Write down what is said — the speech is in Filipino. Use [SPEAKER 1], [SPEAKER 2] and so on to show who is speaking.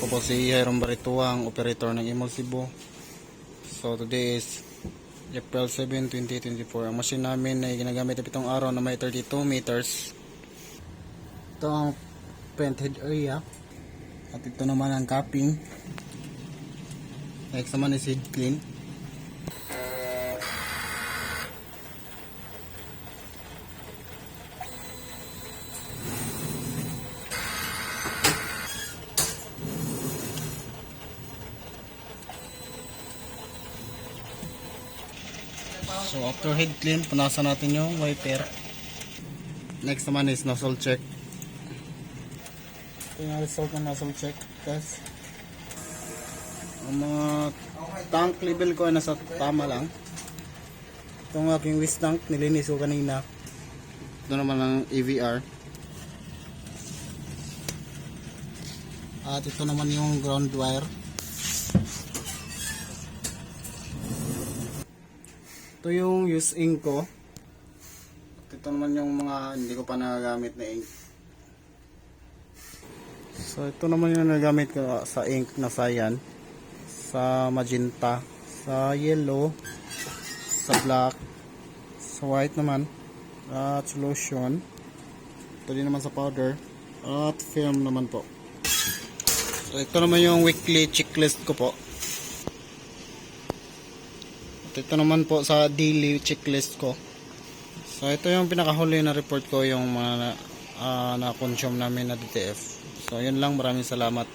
[SPEAKER 1] Ako po si Hiram Barituang, operator ng Imol Cebu. So today is April 7, 2024. Ang machine namin ay ginagamit na pitong araw na may 32 meters. Ito ang painted area. At ito naman ang capping. Next naman is head clean. So after head clean, punasan natin yung wiper. Next naman is nozzle check. Ito yung result ng nozzle check. Test. Ang mga tank level ko ay nasa tama lang. Itong aking waste tank, nilinis ko kanina. Ito naman ang AVR. At ito naman yung ground wire. Ito yung use ink ko. At ito naman yung mga hindi ko pa nagagamit na ink. So ito naman yung nagagamit ko sa ink na cyan, sa magenta, sa yellow, sa black, sa white naman, at solution. Ito din naman sa powder, at film naman po. So ito naman yung weekly checklist ko po. Ito naman po sa daily checklist ko. So ito yung pinakahuli na report ko, yung mga na-consume namin na DTF. So yun lang, maraming salamat.